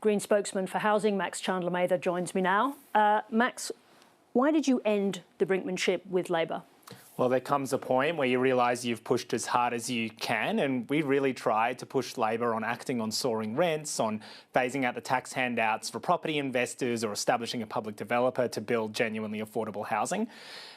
Green spokesman for housing, Max Chandler-Mather, joins me now. Max, why did you end the brinkmanship with Labor? Well, there comes a point where you realise you've pushed as hard as you can, and we really tried to push Labor on acting on soaring rents, on phasing out the tax handouts for property investors or establishing a public developer to build genuinely affordable housing.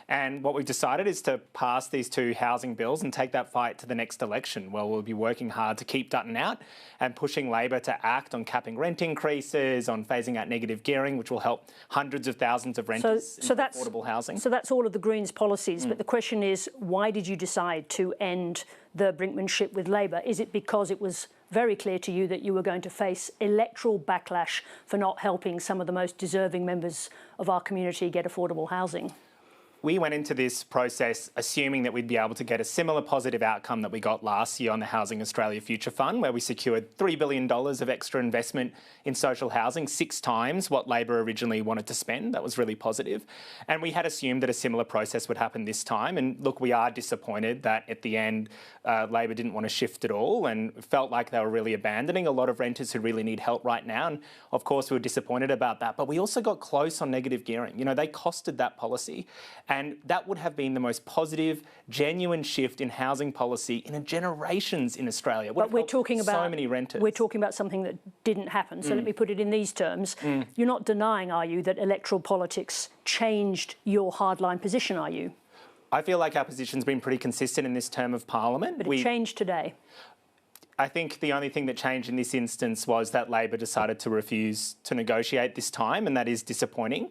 And what we've decided is to pass these two housing bills and take that fight to the next election. Well, we'll be working hard to keep Dutton out and pushing Labor to act on capping rent increases, on phasing out negative gearing, which will help hundreds of thousands of renters in affordable housing. So that's all of the Greens' policies. But the question is, why did you decide to end the brinkmanship with Labor? Is it because it was very clear to you that you were going to face electoral backlash for not helping some of the most deserving members of our community get affordable housing? We went into this process assuming that we'd be able to get a similar positive outcome that we got last year on the Housing Australia Future Fund, where we secured $3 billion of extra investment in social housing, 6 times what Labor originally wanted to spend. That was really positive. And we had assumed that a similar process would happen this time. And look, we are disappointed that at the end, Labor didn't want to shift at all and felt like they were really abandoning a lot of renters who really need help right now. And of course, we were disappointed about that. But we also got close on negative gearing. You know, they costed that policy. And that would have been the most positive, genuine shift in housing policy in generations in Australia. But we're talking about so many renters. We're talking about something that didn't happen. So let me put it in these terms. You're not denying, are you, that electoral politics changed your hardline position, are you? I feel like our position's been pretty consistent in this term of Parliament. But it changed today. I think the only thing that changed in this instance was that Labor decided to refuse to negotiate this time, and that is disappointing.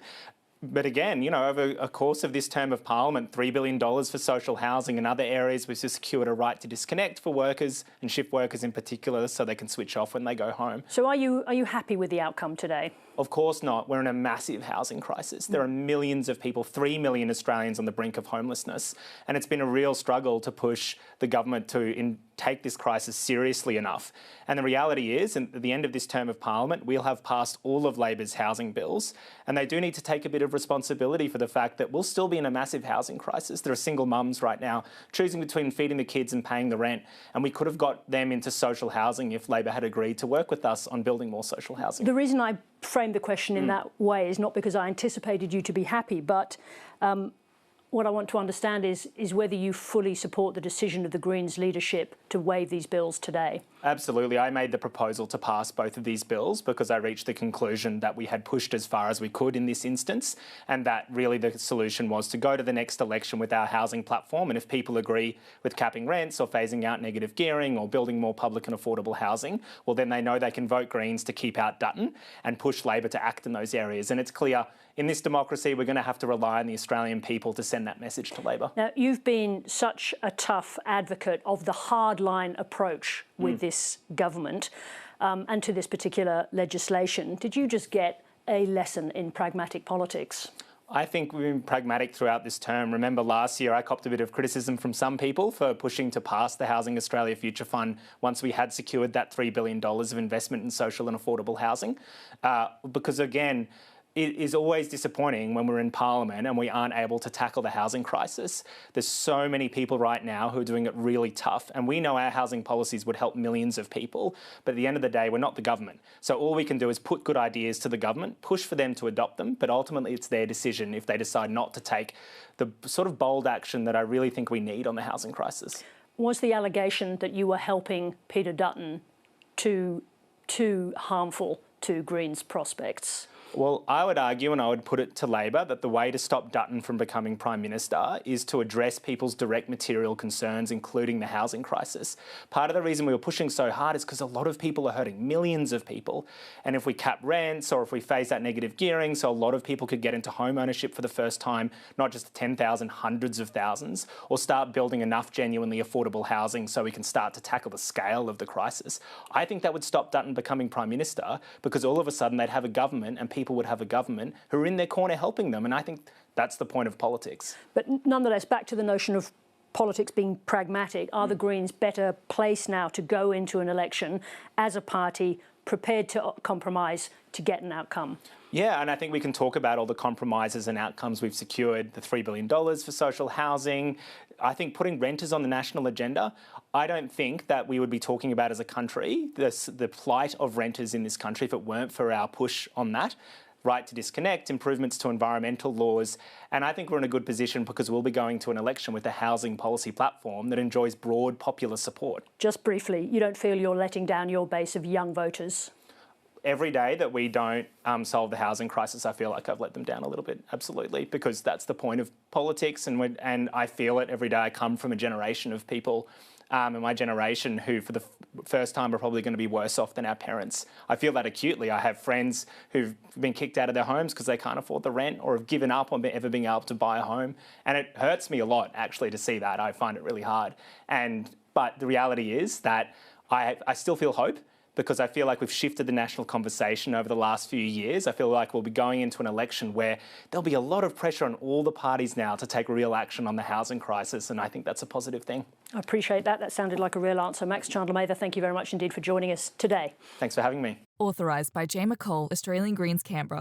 But again, you know, over a course of this term of Parliament, $3 billion for social housing and other areas, we've secured a right to disconnect for workers and shift workers in particular so they can switch off when they go home. So are you happy with the outcome today? Of course not. We're in a massive housing crisis. There are millions of people, 3 million Australians on the brink of homelessness. And it's been a real struggle to push the government to take this crisis seriously enough. And the reality is, at the end of this term of Parliament, we'll have passed all of Labor's housing bills. And they do need to take a bit of responsibility for the fact that we'll still be in a massive housing crisis. There are single mums right now choosing between feeding the kids and paying the rent. And we could have got them into social housing if Labor had agreed to work with us on building more social housing. The reason I framed the question in that way is not because I anticipated you to be happy, but what I want to understand is whether you fully support the decision of the Greens leadership to waive these bills today. Absolutely. I made the proposal to pass both of these bills because I reached the conclusion that we had pushed as far as we could in this instance, and that really the solution was to go to the next election with our housing platform. And if people agree with capping rents or phasing out negative gearing or building more public and affordable housing, well, then they know they can vote Greens to keep out Dutton and push Labor to act in those areas. And it's clear in this democracy, we're going to have to rely on the Australian people to send that message to Labor. Now, you've been such a tough advocate of the hardline approach with this government and to this particular legislation. Did you just get a lesson in pragmatic politics? I think we've been pragmatic throughout this term. Remember last year I copped a bit of criticism from some people for pushing to pass the Housing Australia Future Fund once we had secured that $3 billion of investment in social and affordable housing. Because again, it is always disappointing when we're in Parliament and we aren't able to tackle the housing crisis. There's so many people right now who are doing it really tough, and we know our housing policies would help millions of people, but at the end of the day, we're not the government. So all we can do is put good ideas to the government, push for them to adopt them, but ultimately it's their decision if they decide not to take the sort of bold action that I really think we need on the housing crisis. Was the allegation that you were helping Peter Dutton too harmful to Greens' prospects? Well, I would argue, and I would put it to Labor, that the way to stop Dutton from becoming Prime Minister is to address people's direct material concerns, including the housing crisis. Part of the reason we were pushing so hard is because a lot of people are hurting, millions of people. And if we cap rents or if we phase out negative gearing, so a lot of people could get into home ownership for the first time, not just 10,000, hundreds of thousands, or start building enough genuinely affordable housing so we can start to tackle the scale of the crisis, I think that would stop Dutton becoming Prime Minister, because all of a sudden they'd have a government and people would have a government who are in their corner helping them. And I think that's the point of politics. But nonetheless, back to the notion of politics being pragmatic, are the Greens better placed now to go into an election as a party prepared to compromise to get an outcome. Yeah, and I think we can talk about all the compromises and outcomes we've secured, the $3 billion for social housing. I think putting renters on the national agenda, I don't think that we would be talking about as a country the plight of renters in this country if it weren't for our push on that. Right to disconnect, improvements to environmental laws. And I think we're in a good position because we'll be going to an election with a housing policy platform that enjoys broad popular support. Just briefly, you don't feel you're letting down your base of young voters? Every day that we don't solve the housing crisis, I feel like I've let them down a little bit, absolutely, because that's the point of politics, and I feel it every day. I come from a generation of people in my generation who, for the first time, are probably going to be worse off than our parents. I feel that acutely. I have friends who've been kicked out of their homes because they can't afford the rent or have given up on ever being able to buy a home, and it hurts me a lot, actually, to see that. I find it really hard. But the reality is that I still feel hope, because I feel like we've shifted the national conversation over the last few years. I feel like we'll be going into an election where there'll be a lot of pressure on all the parties now to take real action on the housing crisis, and I think that's a positive thing. I appreciate that. That sounded like a real answer. Max Chandler-Mather, thank you very much indeed for joining us today. Thanks for having me. Authorised by J. McCall, Australian Greens, Canberra.